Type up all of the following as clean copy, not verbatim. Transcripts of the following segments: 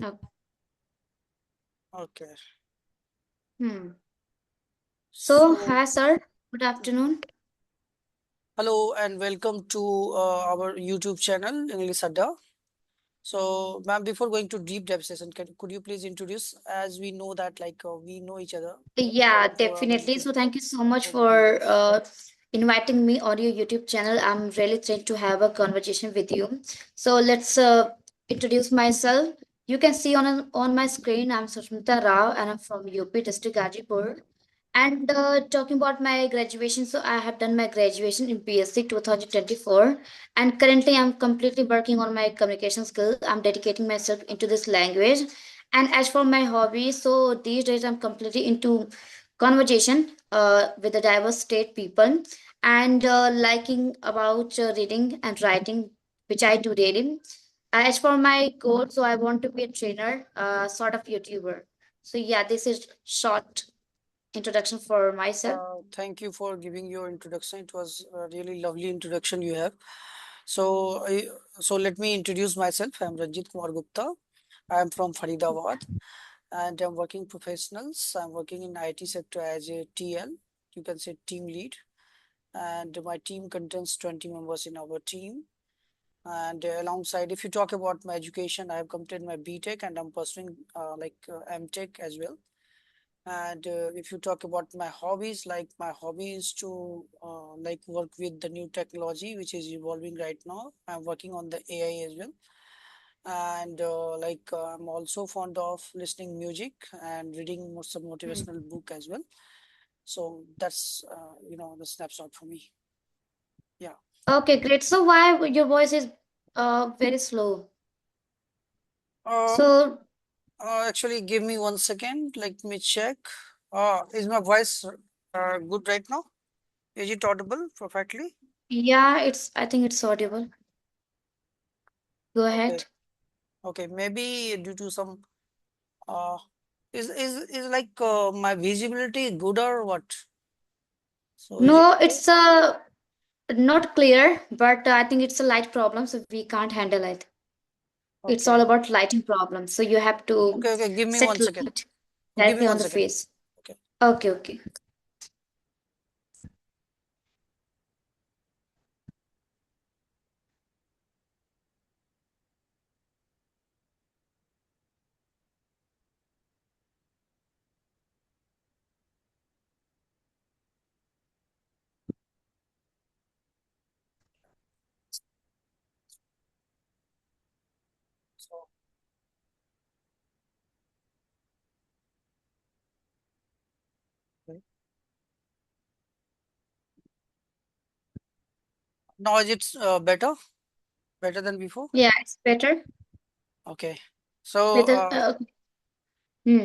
Oh, Okay. hmm. So, So, hi, sir. Good afternoon. hello and welcome to our YouTube channel, English Adda. So, ma'am, before going to deep dive session, could you please introduce, as we know that we know each other Yeah, for our definitely. YouTube So, thank you so much for many for years. inviting me on your YouTube channel. I'm really thrilled to have a conversation with you. So, let's introduce myself. You can see on my screen, I'm Sushmita Rao and I'm from UP District Gajipur. And talking about my graduation, so I have done my graduation in BSc 2024, and currently I'm completely working on my communication skill. I'm dedicating myself into this language. And as for my hobbies, so these days I'm completely into conversation with the diverse state people, and liking about reading and writing, which I do daily. As for my goal, so I want to be a trainer, sort of YouTuber. So yeah, this is short introduction for myself. Thank you for giving your introduction. It was a really lovely introduction you have. So, so let me introduce myself. I'm Ranjit Kumar Gupta. I am from Faridabad and I'm working professionals. I'm working in IT sector as a TL. You can say team lead. And my team contains 20 members in our team. And alongside, if you talk about my education, I have completed my BTech and I'm pursuing MTech as well. And if you talk about my hobbies, like my hobby is to work with the new technology which is evolving right now. I'm working on the AI as well. And I'm also fond of listening music and reading some Hmm. motivational book as well. So that's the snapshot for me. Yeah. Okay, great. So why your voice is very slow? Uh, So Actually, give me 1 second. Let me check. Is my voice good right now? Is it audible perfectly? yeah, it's I think it's audible. Go Okay. ahead. Okay. Maybe due to some uh is my visibility good or what? So is it No, okay? it's not clear, but I think it's a light problem, so we can't handle it. It's all Okay. about lighting problems, so you have to Okay. Okay. Give me set 1 second. light Give me directly on one the second. face. Okay. Okay, okay. So okay. Now is it better? Better than before? Yeah, it's better. Okay. So Better.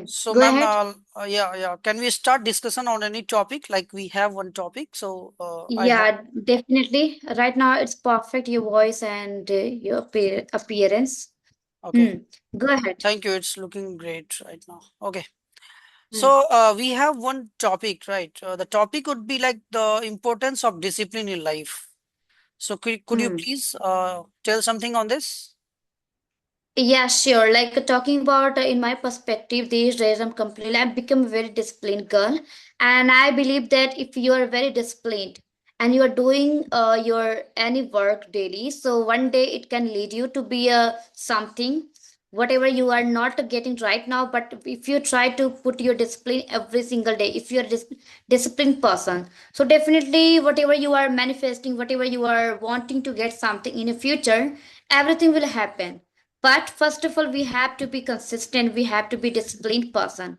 so Go ma'am, ahead. yeah, yeah. Can we start discussion on any topic? Like we have one topic. So I have. Yeah, definitely. Right now, it's perfect. Your voice and your appearance. Okay. Hmm. Go ahead. Thank you. It's looking great right now. Okay. Hmm. So we have one topic, right? The topic would be like the importance of discipline in life. So could you Hmm. please tell something on this? Yeah, sure. Like talking about in my perspective, these days I've become a very disciplined girl, and I believe that if you are very disciplined and you are doing your any work daily, so one day it can lead you to be a something, whatever you are not getting right now. But if you try to put your discipline every single day, if you are disciplined person, so definitely whatever you are manifesting, whatever you are wanting to get something in the future, everything will happen. But first of all, we have to be consistent. We have to be disciplined person,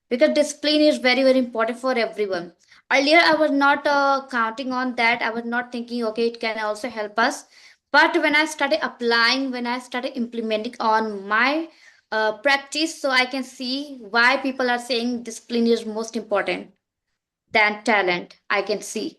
because discipline is very very important for everyone. Earlier, I was not counting on that. I was not thinking, okay, it can also help us. But when I started applying, when I started implementing on my practice, so I can see why people are saying discipline is most important than talent. I can see.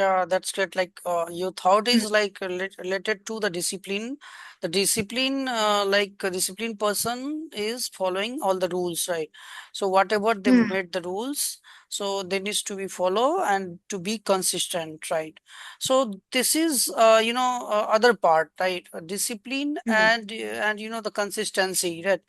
Yeah, that's great. Like your thought Hmm. is like related to the discipline. The discipline, like a disciplined person is following all the rules, right? So whatever they Hmm. made the rules, so they needs to be follow and to be consistent, right? So this is, other part, right? Discipline Hmm. and the consistency, right?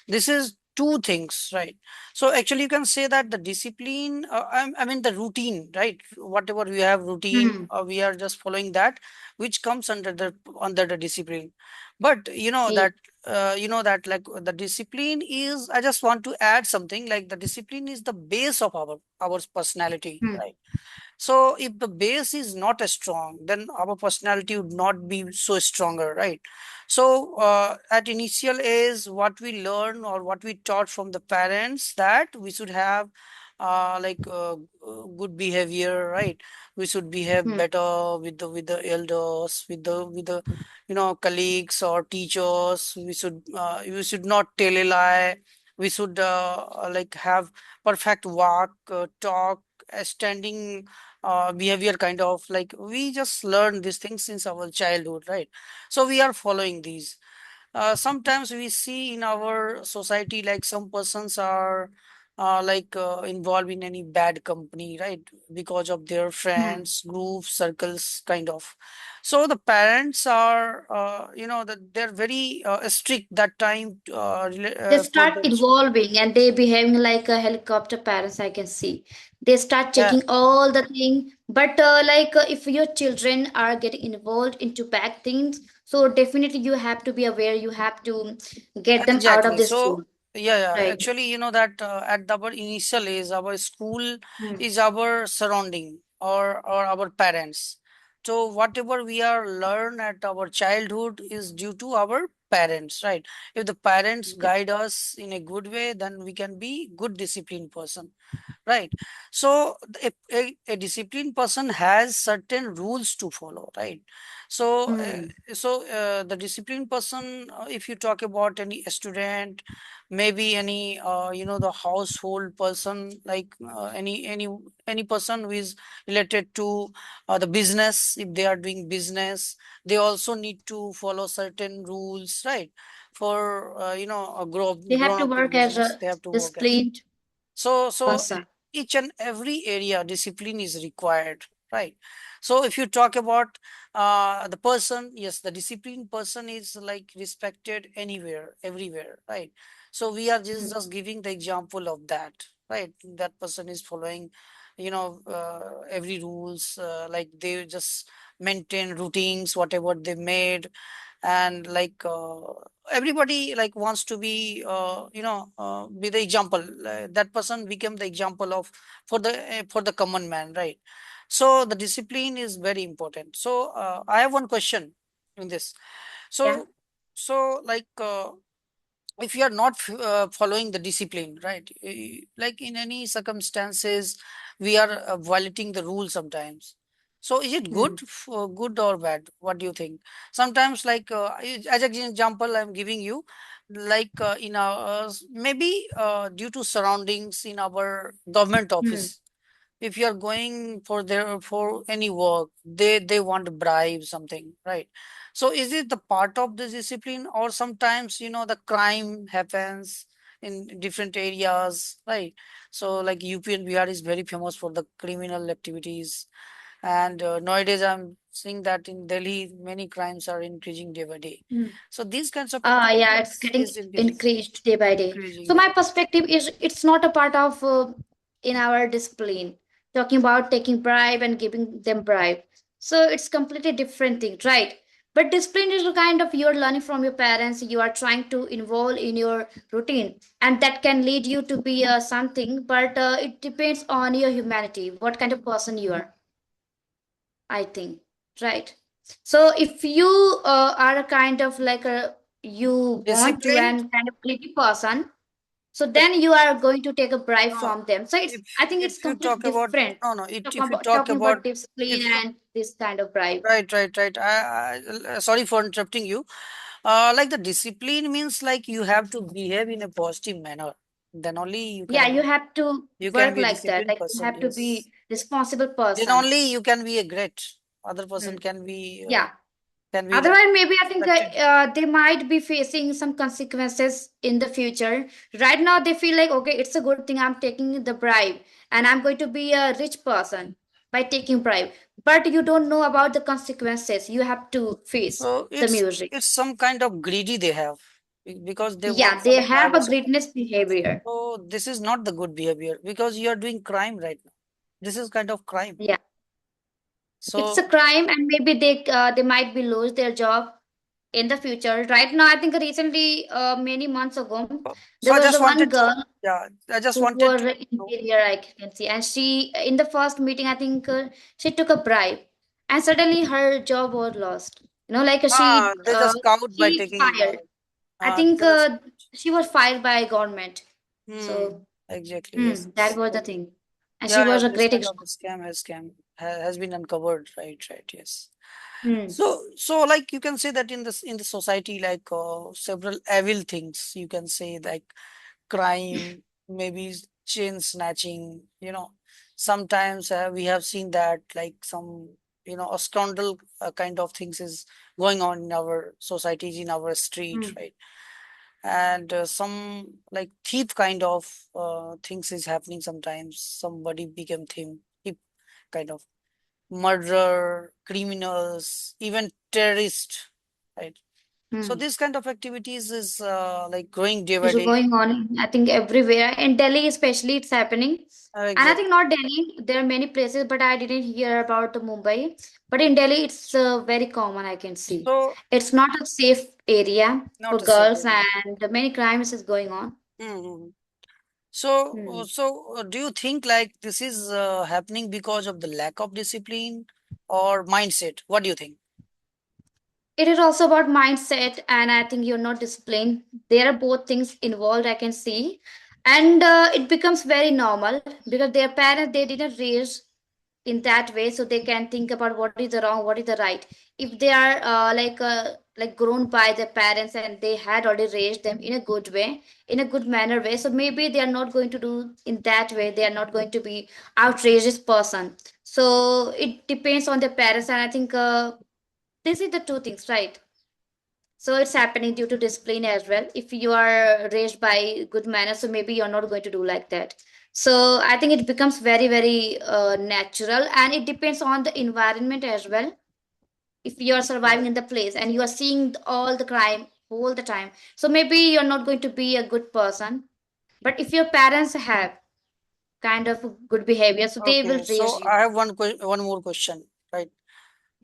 This is two things, right? So actually, you can say that the discipline, I mean the routine, right? Whatever we have routine, Hmm. we are just following that, which comes under the discipline. But Yeah. that like the discipline is. I just want to add something like the discipline is the base of our personality, Hmm. right? So if the base is not as strong, then our personality would not be so stronger, right? So at initial age, what we learn or what we taught from the parents that we should have good behavior, right? We should behave Hmm. better with the elders, with the colleagues or teachers. We should not tell a lie. We should like have perfect walk, talk, standing behavior, kind of like we just learn these things since our childhood, right? So we are following these. Sometimes we see in our society like some persons are involved in any bad company, right? Because of their Hmm. friends, groups, circles, kind of. So the parents are, that they're very strict that time They for start the. evolving and they behaving like a helicopter parents, I can see. They start Yeah, checking all the thing, but if your children are getting involved into bad things, so definitely you have to be aware, you have to get them out of exactly. this So, zone, yeah, yeah. right? Actually, you know that at our initial age, our school Hmm. is our surrounding or our parents. So whatever we are learn at our childhood is due to our parents, right? If the parents Yeah. guide us in a good way, then we can be good disciplined person. Right. So a disciplined person has certain rules to follow, right? So Hmm. the disciplined person, if you talk about any student, maybe any the household person, like any person who is related to the business, if they are doing business, they also need to follow certain rules, right? For a They have grown to up in work as business, a they have to work as. disciplined So person. each and every area discipline is required, right? So if you talk about the person, yes, the disciplined person is like respected anywhere, everywhere, right? So we are Hmm. just giving the example of that, right? That person is following, every rules, like they just maintain routines, whatever they made, and like everybody like wants to be the example. That person became the example of for the common man, right? So the discipline is very important. So I have one question in this. Yeah. So like if you are not following the discipline, right? Like in any circumstances we are violating the rule sometimes. So is it Hmm. good or bad? What do you think? Sometimes like as an example I'm giving you, like in our maybe due to surroundings in our government Hmm. office, if you are going for any work, they want to bribe something, right? So is it the part of the discipline, or sometimes the crime happens in different areas, right? So like UP and Bihar is very famous for the criminal activities, and nowadays I'm seeing that in Delhi many crimes are increasing day by day. Hmm. So these kinds of Yeah, it's activities getting is increasing, increased day by day. increasing, So yeah. my perspective is it's not a part of in our discipline. Talking about taking bribe and giving them bribe. So it's completely different thing, right? But discipline is a kind of you're learning from your parents. You are trying to involve in your routine, and that can lead you to be something. But it depends on your humanity, what kind of person you are. I think, right? So if you are a kind of like a you want to Discipline. and kind of greedy person, so then you are going to take a bribe No, from them. So it's if I think it's if you completely talk about, different. no, no, it, Talking if you about talk talking about, about discipline if and this kind of bribe. right, right, right. Sorry for interrupting you. Like the discipline means like you have to behave in a positive manner. Then only Yeah, you have to you can work be a like that. disciplined Like you person. have to be Yes. responsible Then person. only you can be a great. Other person Hmm. can be Yeah. like Otherwise, maybe I think affected. they might be facing some consequences in the future. Right now, they feel like, okay, it's a good thing I'm taking the bribe and I'm going to be a rich person by taking bribe. But you don't know about the consequences. You have to face So the music. it's some kind of greedy they have because they want Yeah, they some have a privacy. greatness behavior. So this is not the good behavior because you are doing crime right now. This is kind of crime. Yeah, it's a So crime, and maybe they might be lose their job in the future. Right now, I think recently, many months ago, there so I was just a one wanted to, girl yeah, I just who wanted was to an know. inferior, I can see, and she in the first meeting, I think she took a bribe, and suddenly her job was lost. Like Ah, they just scout by she taking. fired. I think They just, she was fired by government. hmm, So exactly, yes. that was the thing, and she Yeah, yeah, was a this great kind of example. has been uncovered, right, right, yes. Hmm. So like you can say that in the society, like several evil things you can say, like crime, maybe chain snatching, sometimes we have seen that like some, a scandal kind of things is going on in our societies, in our street, Hmm. right? And some like thief kind of things is happening sometimes. Somebody become thief kind of murderer, criminals, even terrorists, right? So Hmm. this kind of activities is like growing day by Is day. going on, I think, everywhere. In Delhi, especially, it's happening. And I think Exactly. not Delhi, there are many places, but I didn't hear about Mumbai. But in Delhi, it's very common, I can see. So It's not a safe area for not a safe girls, area. and many crimes is going on. Mm-hmm. So, Hmm. do you think like this is happening because of the lack of discipline or mindset? What do you think? It is also about mindset, and I think you're not disciplined. There are both things involved, I can see. And it becomes very normal because their parents, they didn't raise in that way, so they can think about what is the wrong, what is the right. If they are like grown by their parents and they had already raised them in a good way, in a good manner way, so maybe they are not going to do in that way. They are not going to be outrageous person. So it depends on the parents, and I think this is the two things, right? So it's happening due to discipline as well. If you are raised by good manners, so maybe you're not going to do like that. So I think it becomes very, very natural, and it depends on the environment as well. If you are surviving in the place and you are seeing all the crime all the time, so maybe you're not going to be a good person. But if your parents have kind of good behavior, so they will Okay, raise so you. I have one more question, right?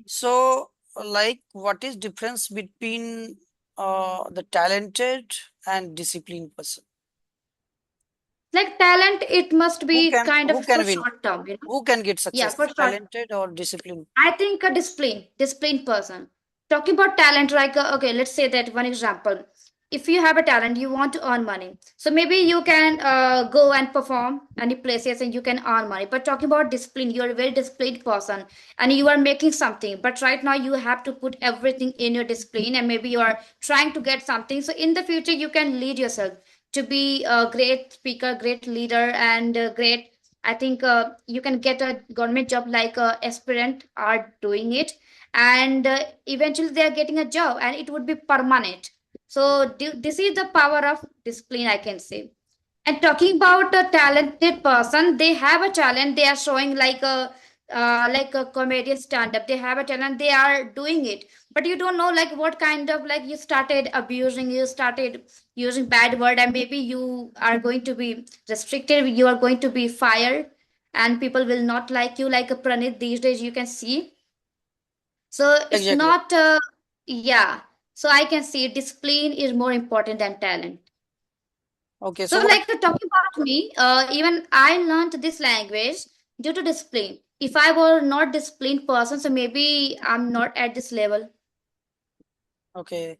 So, like, what is difference between the talented and disciplined person? Like talent, it must be kind Who of for can win? short term, Who can get Yeah, for success? short. Talented or disciplined? I think a disciplined person. Talking about talent, like okay, let's say that one example. If you have a talent, you want to earn money. So maybe you can go and perform any places and you can earn money. But talking about discipline, you're a very disciplined person and you are making something. But right now you have to put everything in your discipline, and maybe you are trying to get something. So in the future, you can lead yourself to be a great speaker, great leader, and great. I think you can get a government job like aspirant are doing it, and eventually they are getting a job, and it would be permanent. So this is the power of discipline, I can say. And talking about a talented person, they have a talent. They are showing like a comedian stand up. They have a talent. They are doing it, but you don't know like what kind of like you started abusing. You started using bad word, and maybe you are going to be restricted. You are going to be fired, and people will not like you. Like a Pranit these days, you can see. So it's Exactly. not. Yeah. So I can see discipline is more important than talent. Okay, So, so what? like talking about me, even I learned this language due to discipline. If I were not disciplined person, so maybe I'm not at this level. Okay,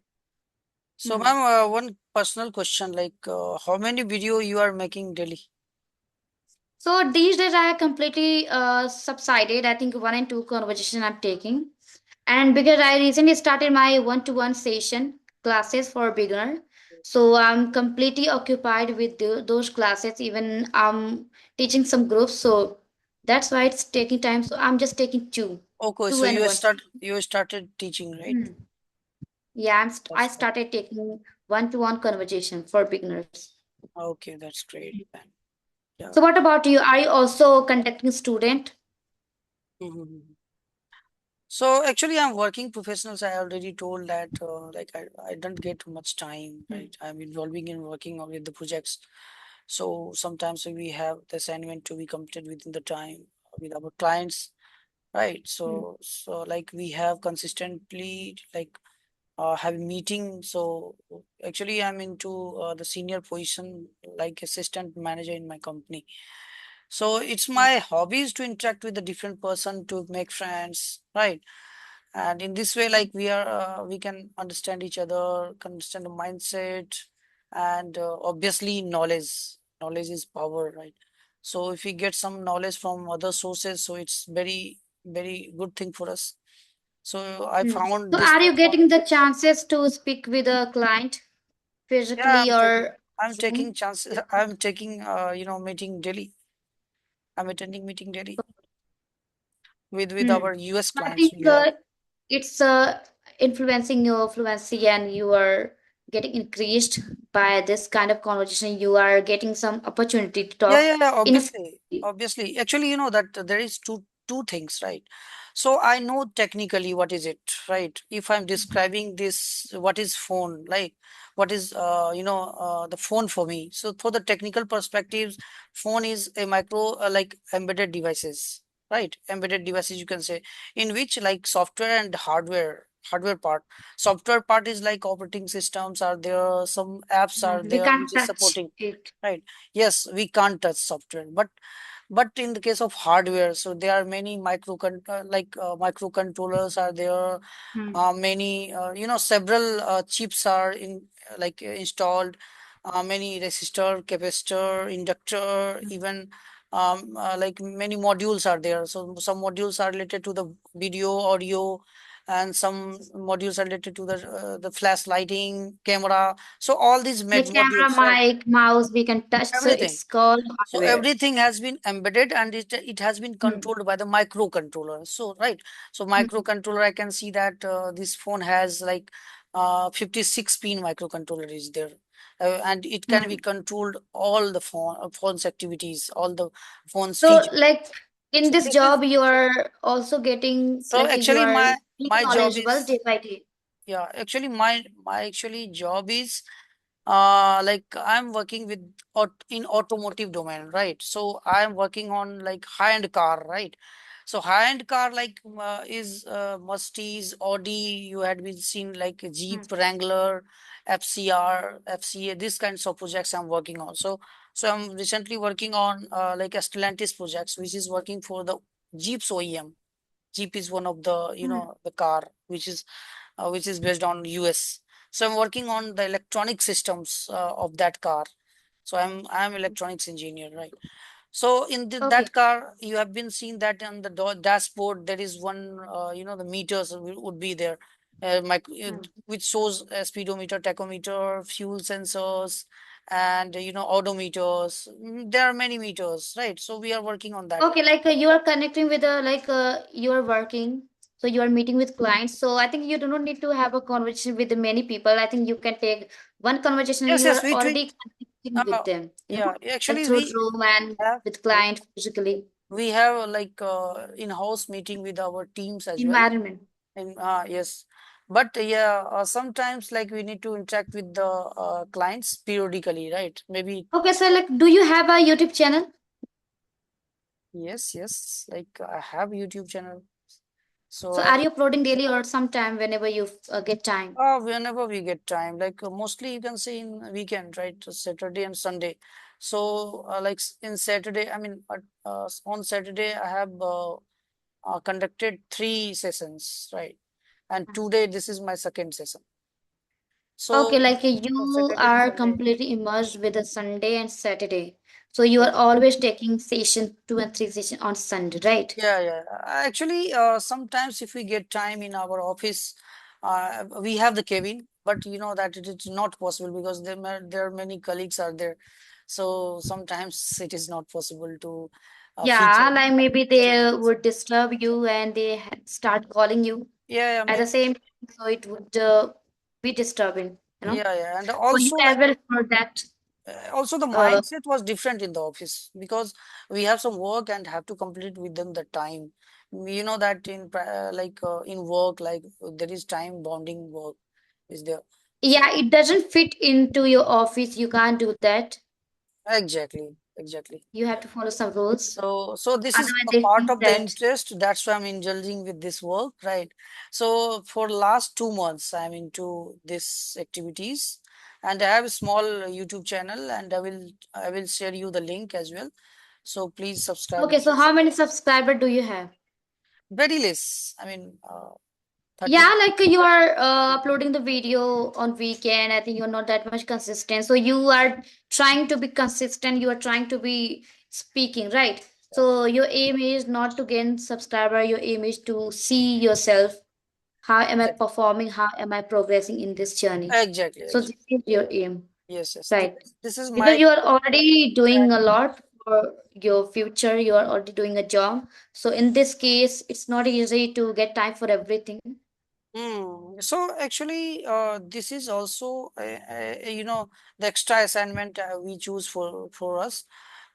so Hmm. ma'am, one personal question, like, how many video you are making daily? So these days I completely subsided. I think one and two conversation I'm taking, and because I recently started my one-to-one session classes for beginner, so I'm completely occupied with those classes. Even I'm teaching some groups, so That's why it's taking time. So I'm just taking two, Okay, two so and one. you started teaching, right? Hmm. Yeah, I That's started taking one-to-one conversation for beginners. okay, that's great then. Yeah. So what about you? Are you also conducting student? Mhm. So actually, I'm working professionals. I already told that I don't get much time, Hmm. right? I'm involving in working on with the projects. So sometimes we have the assignment to be completed within the time with our clients, right? Hmm. So like we have consistently like having meeting. So actually, I'm into the senior position, like assistant manager in my company. So it's Hmm. my hobbies to interact with the different person to make friends, right? And in this way, like we can understand each other, can understand the mindset, and obviously knowledge is power, right? So if we get some knowledge from other sources, so it's very good thing for us. So I Hmm. found So this are you method. getting the chances to speak with a client Yeah, physically or I'm taking Zoom? chances. I'm taking meeting daily. I'm attending meeting daily with Hmm. our US I clients think we have. it's influencing your fluency and you are getting increased by this kind of conversation. You are getting some opportunity to Yeah, talk yeah, yeah, in a obviously. Actually, you know that there is two things, right? So I know technically what is it, right? If I'm describing this, what is phone, like what is the phone for me. So for the technical perspectives, phone is a micro like embedded devices, right? Embedded devices you can say, in which like software and hardware part. Software part is like operating systems are there, some apps are we there can't which is touch supporting. it. Right. Yes, we can't touch software, but in the case of hardware, so there are many microcontrollers are there. Hmm. Many several chips are installed. Many resistor, capacitor, inductor, even like many modules are there. So some modules are related to the video, audio, and some modules are related to the flash lighting, camera. So all these Like camera, modules, right? mic, mouse, we can touch. So Everything. it's called So hardware. everything has been embedded and it has been Hmm. controlled by the microcontroller. So right. So Hmm. microcontroller, I can see that this phone has like 56 pin microcontroller is there. And it can be Hmm. controlled all the phone's activities, all the phone's So features. like in So this this is job, you are also getting so like you actually are being my job knowledgeable is day by day. yeah, actually my actually job is like I'm working with in automotive domain, right? So I'm working on like high-end car, right? So high-end car like is Mercedes, Audi. You had been seen like Hmm. Jeep Wrangler, FCR, FCA. These kinds of projects I'm working on. So I'm recently working on like Stellantis projects, which is working for the Jeep's OEM. Jeep is one of the Hmm. the car which is based on US. So I'm working on the electronic systems of that car. So I'm electronics engineer, right? So in Okay. that car, you have been seeing that on the dashboard there is one the meters would be there, Hmm. which shows speedometer, tachometer, fuel sensors, and odometers. There are many meters, right? So we are working on that. Okay, like you are connecting with you are working, so you are meeting with clients. So I think you do not need to have a conversation with many people. I think you can take one conversation and Yes, you yes, are already connecting with uh, them, yeah, like actually through Zoom and have with client physically. we have like in-house meeting with our teams as well. Environment. And yes, but yeah, sometimes like we need to interact with the clients periodically, right? Maybe Okay, so like do you have a YouTube channel? yes, yes. Like I have YouTube channel, so So I are you uploading daily or sometime whenever you get time? whenever we get time, like mostly you can say in weekend, right? Saturday and Sunday. So in Saturday, I mean on Saturday I have conducted three sessions, right? And today this is my second session. Okay, So, like so you Saturday and are Sunday. completely immersed with the Sunday and Saturday. So you Yeah, are always taking session two and three session on Sunday, right? yeah. Actually, sometimes if we get time in our office, we have the cabin, but you know that it is not possible because there are many colleagues are there. So sometimes it is not possible to Yeah, feature. like maybe So they would disturb you and they start calling you yeah, yeah, at the maybe. same time, so it would be disturbing, you know, Yeah, yeah, and for you also as like well for that. also the Uh, mindset was different in the office because we have some work and have to complete within the time. You know that in in work, like there is time bonding work is there. So yeah, it doesn't fit into your office. You can't do that. exactly, exactly. You have to follow some rules. So this is Otherwise, a they part think of the that. interest. That's why I'm indulging with this work, right? So for last 2 months, I'm into this activities, and I have a small YouTube channel, and I will share you the link as well. So please subscribe Okay, with so this. how many subscribers do you have? Very less. I mean, Yeah, 30. like you are uploading the video on weekend. I think you're not that much consistent. So you are trying to be consistent. You are trying to be speaking, right? So your aim is not to gain subscriber. Your aim is to see yourself. How am I Exactly. performing? How am I progressing in this journey? Exactly. So Exactly. this is your aim, Yes. Yes. right? This is Because my you are already doing a lot for your future. You are already doing a job. So in this case, it's not easy to get time for everything. So actually, this is also the extra assignment we choose for us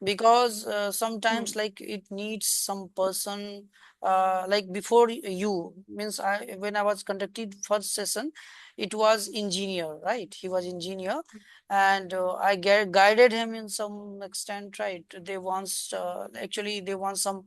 because Hmm. sometimes like it needs some person like before you means I when I was conducted first session, it was engineer, right? He was engineer, and I guided him in some extent, right? They want some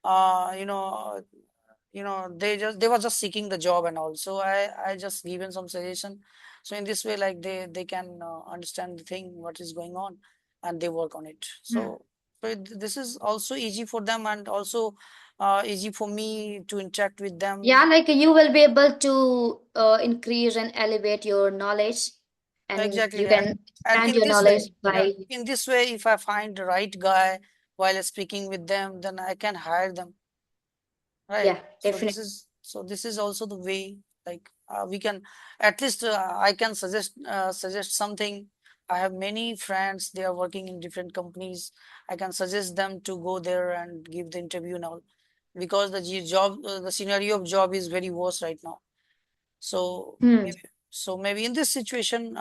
uh, you know they were just seeking the job and all, so I just given some suggestion. So in this way, like they can understand the thing what is going on, and they work on it. Hmm. This is also easy for them, and also easy for me to interact with Yeah, them. like you will be able to increase and elevate your knowledge, and Exactly. you can And expand in your this way, knowledge yeah, by, in this way, if I find the right guy while speaking with them, then I can hire them. Right. yeah, definitely. So this is also the way, like we can at least I can suggest something. I have many friends, they are working in different companies. I can suggest them to go there and give the interview now because the scenario of job is very worse right now. So Hmm. maybe in this situation,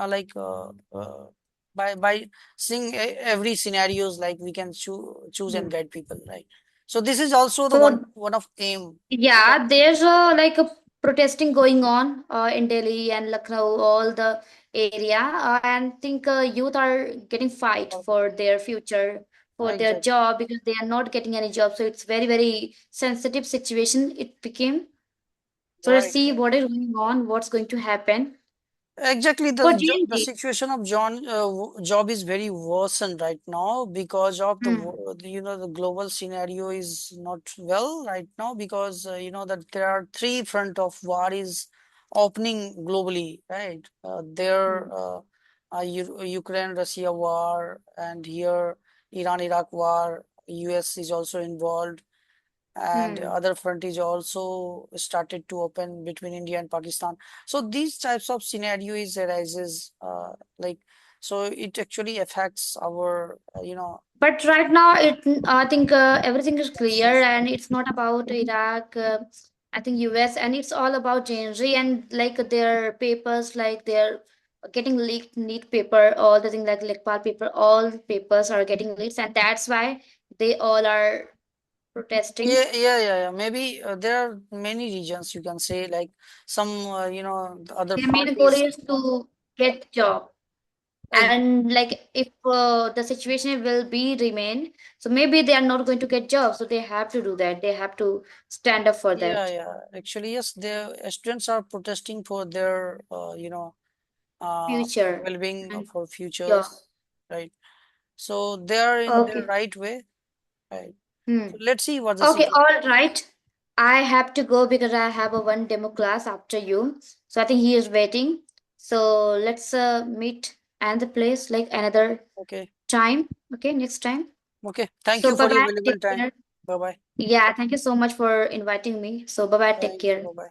by seeing every scenarios, like we can choose and Hmm. guide people, right? So this is also the one So one of aim. Okay. yeah, there's like a protesting going on in Delhi and Lucknow, all the area, and think youth are getting fight Okay. for their future, for their Exactly. job because they are not getting any job. So it's very, very sensitive situation it became. So let's Right. see Right. what is going on, what's going to happen Exactly, for the GNG. situation of job is very worsened right now because of Hmm. the global scenario is not well right now because that there are three front of war is opening globally, right? There, Hmm. Ukraine Russia war, and here Iran Iraq war. US is also involved, and Hmm. other front is also started to open between India and Pakistan. So these types of scenarios arises, so it actually affects our But right now, I think everything is clear, and it's not about Iraq. I think US, and it's all about JNZ and like their papers, like they're getting leaked, neat paper, all the things like Lekpal paper, all papers are getting leaked, and that's why they all are protesting. yeah. Maybe there are many regions you can say, like some the other Their main goal parties. is to get job, and like if the situation will be remain, so maybe they are not going to get jobs, so they have to do that, they have to stand up for that Yeah. Actually, yes, the students are protesting for their, uh, future well-being and for job. futures, right? So they are in their Okay. right way, right? Hmm. So let's see what the Okay, situation. all right. I have to go because I have a one demo class after you, so I think he is waiting. So let's meet and the place like another Okay, time. Okay, next time. okay. Thank So you bye for your bye, valuable take time. care. Bye bye. Yeah, thank you so much for inviting me. So bye bye, take Thank you. care. Bye bye.